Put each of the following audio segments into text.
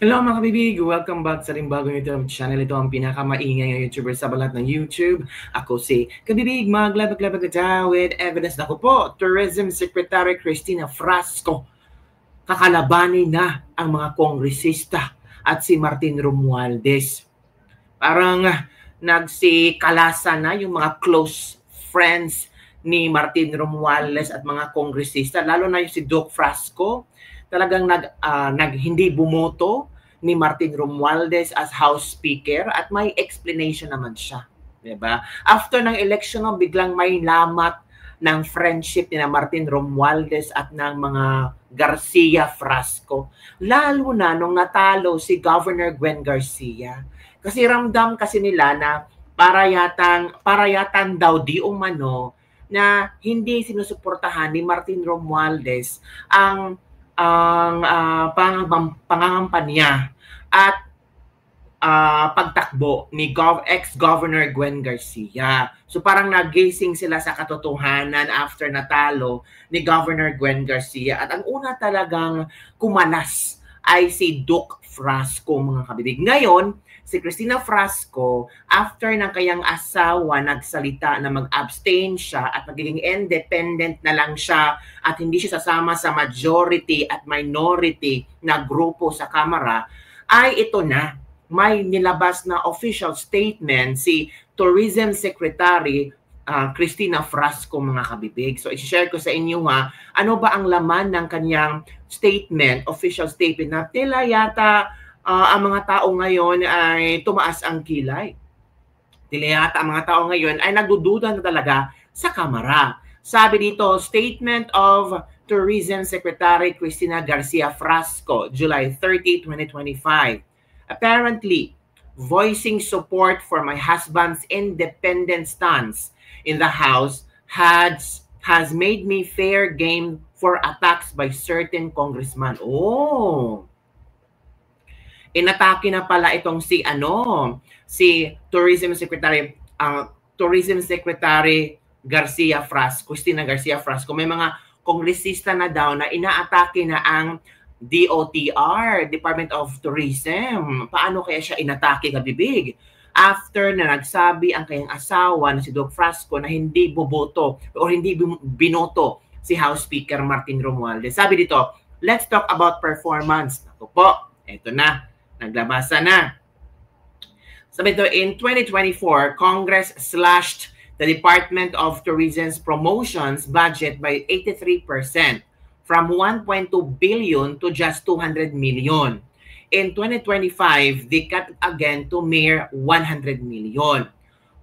Hello mga kabibig! Welcome back sa ring bagong YouTube channel. Ito ang pinakamaingay na YouTuber sa balat ng YouTube. Ako si Kabibig, maglabag-labag na with evidence na ko po, Tourism Secretary Cristina Frasco. Kakalabanin na ang mga kongresista at si Martin Romualdez. Parang nagsikalasan na yung mga close friends ni Martin Romualdez at mga kongresista, lalo na yung si Doc Frasco. Talagang hindi bumoto ni Martin Romualdez as House Speaker at may explanation naman siya. Diba? After ng election, biglang may lamat ng friendship ni Martin Romualdez at ng mga Garcia Frasco. Lalo na nung natalo si Governor Gwen Garcia. Kasi ramdam kasi nila na parayatan daw di umano na hindi sinusuportahan ni Martin Romualdez ang pangangampanya at pagtakbo ni ex-Governor Gwen Garcia. So parang nagising sila sa katotohanan after natalo ni Governor Gwen Garcia. At ang una talagang kumalas ay si Doc Frasco, mga kabibig. Ngayon, si Cristina Frasco, after ng kayang asawa nagsalita na mag-abstain siya at magiging independent na lang siya at hindi siya sasama sa majority at minority na grupo sa Kamara, ay ito na, may nilabas na official statement si Tourism Secretary Cristina Frasco, mga kabibig. So, i-share ko sa inyo ano ba ang laman ng kanyang statement, official statement, na tila yata ang mga tao ngayon ay tumaas ang kilay. Tila yata ang mga tao ngayon ay nagdududa na talaga sa Kamara. Sabi dito, Statement of Tourism Secretary Cristina Garcia Frasco, July 30, 2025. Apparently, voicing support for my husband's independent stance in the House has made me fair game for attacks by certain congressmen. Oh! Inatake na pala itong si Tourism Secretary Garcia Frasco, Cristina Garcia Frasco. May mga kongresista na daw na inaatake na ang DOTR, Department of Tourism. Paano kaya siya inatake, kabibig? After na nagsabi ang kanyang asawa na si Doc Frasco na hindi boboto o hindi binoto si House Speaker Martin Romualdez. Sabi dito, let's talk about performance. Ako po, eto na, naglabasa na. Sabi dito, in 2024, Congress slashed the Department of Tourism's promotions budget by 83%. From 1.2 billion to just 200 million. In 2025, they cut again to mere 100 million.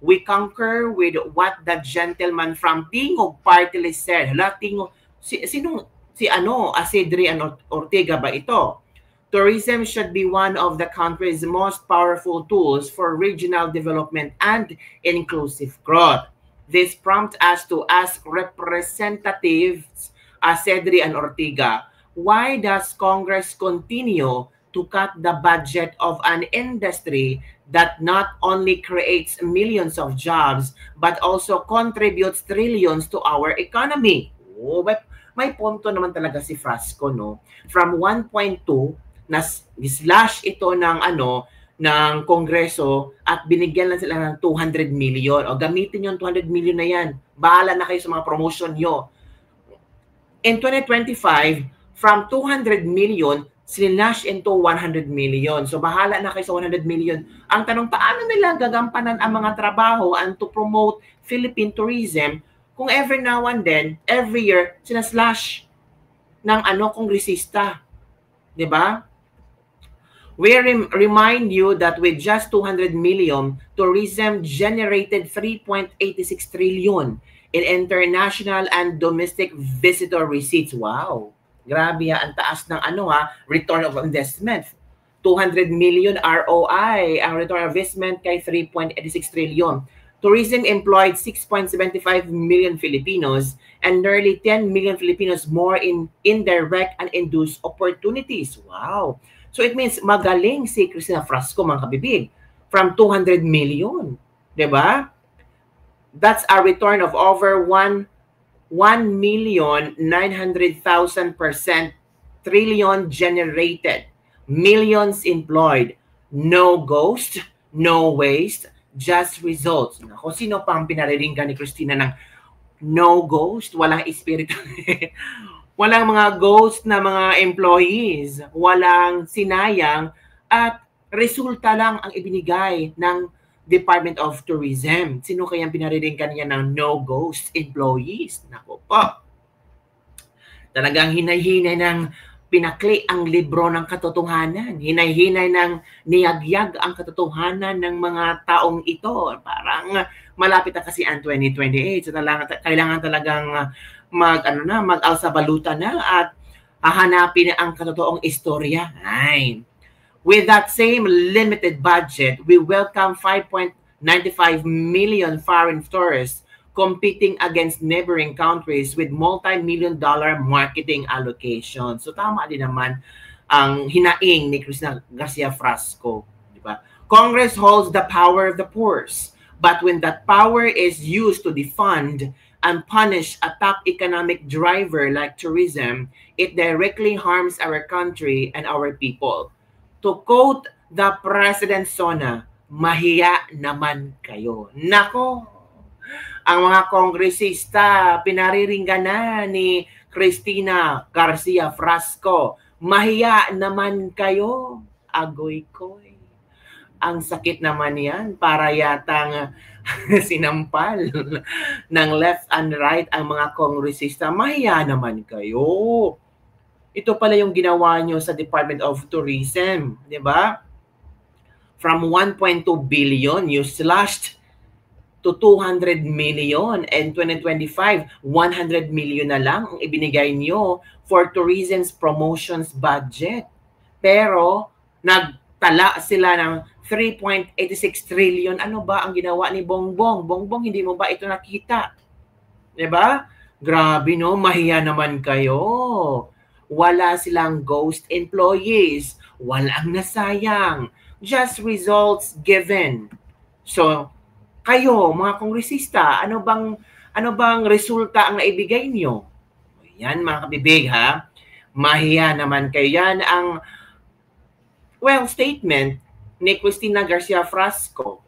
We concur with what the gentleman from Tingog Party List said. Hala, Tingog, Asidri Ortega ba ito? Tourism should be one of the country's most powerful tools for regional development and inclusive growth. This prompts us to ask representatives Cedri and Ortega, why does Congress continue to cut the budget of an industry that not only creates millions of jobs but also contributes trillions to our economy? Oh, may punto naman talaga si Frasco, no? From 1.2 na slash ito ng ng Kongreso at binigyan lang sila ng 200 million. O gamitin yung 200 million na yan. Bahala na kayo sa mga promotion nyo. In 2025, from 200 million, sinash into 100 million. So, bahala na kayo sa 100 million. Ang tanong, paano nila gagampanan ang mga trabaho and to promote Philippine tourism kung every now and then, every year, sinaslash ng kongresista? Diba? We remind you that with just 200 million, tourism generated 3.86 trillion in international and domestic visitor receipts. Wow! Grabe ang taas ng return of investment. 200 million ROI, ang return of investment kay 3.86 trillion. Tourism employed 6.75 million Filipinos and nearly 10 million Filipinos more in indirect and induced opportunities. Wow! So it means magaling si Cristina Frasco, mga kabibig. From 200 million. Diba? That's a return of over 1,900,000% trillion generated Millions employed. No ghost, no waste, just results. Nako, sino pang pinariringgan ni Christina ng no ghost, walang espiritu. Walang mga ghost na mga employees, walang sinayang, at resulta lang ang ibinigay ng Department of Tourism. Sino kayang pinariringgan niya ng no ghost employees? Nako po. Talagang hinay-hinay ng pinakli ang libro ng katotohanan. Hinay-hinay ng niyagyag ang katotohanan ng mga taong ito. Parang malapit na kasi ang 2028. So kailangan talagang mag-alsabaluta na at hahanapin ang katotoong istorya. Ay. With that same limited budget, we welcome 5.95 million foreign tourists competing against neighboring countries with multi-million-dollar marketing allocation. So tama din naman ang hinaing ni Christina Garcia Frasco, di ba? Congress holds the power of the purse, but when that power is used to defund and punish a top economic driver like tourism, it directly harms our country and our people. To quote the President Sona, mahiya naman kayo. Nako! Ang mga kongresista, pinariringgan na ni Christina Garcia Frasco. Mahiya naman kayo, agoy-koy. Ang sakit naman yan, para yatang sinampal ng left and right ang mga kongresista. Mahiya naman kayo. Ito pala yung ginawa nyo sa Department of Tourism, di ba? From 1.2 billion, you slashed to 200 million, and 2025, 100 million na lang ang ibinigay nyo for tourism's promotions budget. Pero nagtala sila ng 3.86 trillion. Ano ba ang ginawa ni Bongbong? Bongbong, hindi mo ba ito nakita? Diba? Grabe no, mahiya naman kayo. Wala silang ghost employees. Walang nasayang. Just results given. So, kayo, mga kongresista, ano bang resulta ang naibigay niyo? Yan, mga kabibig, ha? Mahiya naman kayo. Yan ang, statement ni Christina Garcia Frasco.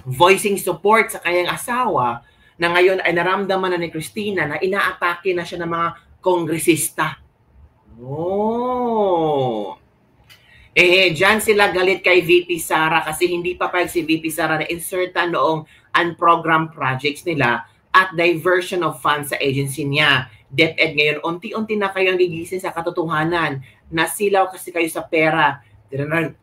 Voicing support sa kanyang asawa na ngayon ay naramdaman na ni Christina na inaatake na siya ng mga kongresista. Diyan sila galit kay VP Sara kasi hindi pa si VP Sara na insertan noong unprogrammed projects nila at diversion of funds sa agency niya. DepEd ngayon, unti-unti na kayong gigising sa katotohanan. Nasilaw kasi kayo sa pera.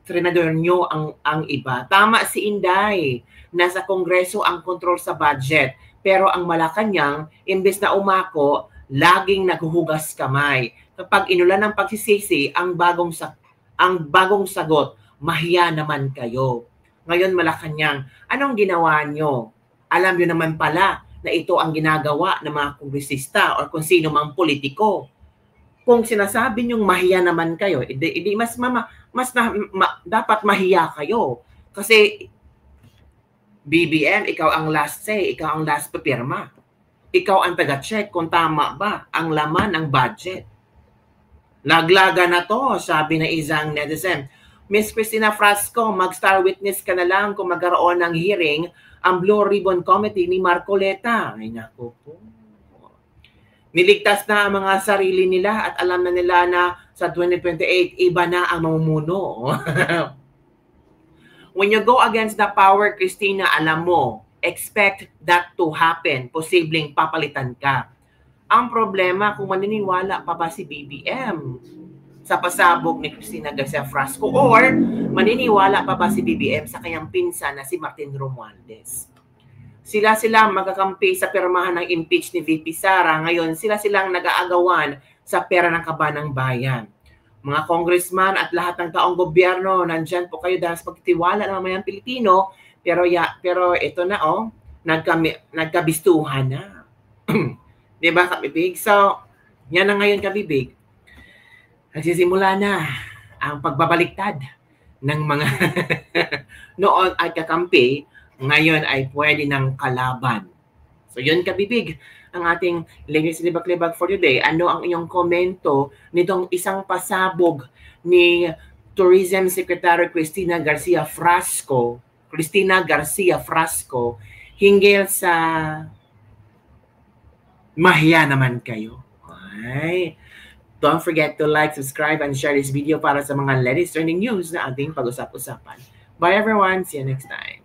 Trinador nyo ang iba. Tama si Inday. Nasa Kongreso ang control sa budget. Pero ang Malacanang, imbes na umako, laging naghuhugas kamay. Kapag inulan ng pagsisisi, ang bagong sagot, mahiya naman kayo. Ngayon Malacanang, anong ginawa nyo? Alam nyo naman pala na ito ang ginagawa ng mga kongresista o kung sino mang politiko. Kung sinasabi nyong mahiya naman kayo, dapat mahiya kayo. Kasi BBM, ikaw ang last say, ikaw ang last papirma. Ikaw ang taga-check kung tama ba ang laman ng budget. Laglaga na to, sabi na isang netizen. Miss Christina Frasco, mag-star witness ka na lang kung magkaroon ng hearing ang Blue Ribbon Committee ni Marcoleta. Ay naku po. Niligtas na ang mga sarili nila at alam na nila na sa 2028, iba na ang mamumuno. When you go against the power, Christina, alam mo, expect that to happen. Posibleng papalitan ka. Ang problema kung maniniwala pa ba si BBM sa pasabog ni Christina Garcia Frasco or maniniwala pa ba si BBM sa kanyang pinsan na si Martin Romualdez. Sila magkakampi sa pirmahan ng impeach ni VP Sara. Ngayon, silang nag-aagawan sa pera ng kabanang bayan. Mga congressman at lahat ng taong gobyerno, nandyan po kayo dahil sa pagtitiwala ng mga Pilipino. Pero ito na, nagkabistuhan na. Diba, kabibig? So, yan na ngayon, kabibig. Nagsisimula na ang pagbabaliktad ng mga noon ay kakampi, ngayon ay pwede ng kalaban. So, yun, kabibig, ang ating Legacy Libak-Libak for today. Ano ang inyong komento nitong isang pasabog ni Tourism Secretary Cristina Garcia Frasco hinggil sa mahiya naman kayo. Okay. Don't forget to like, subscribe, and share this video para sa mga latest trending news na ating pag-usap-usapan. Bye everyone! See you next time!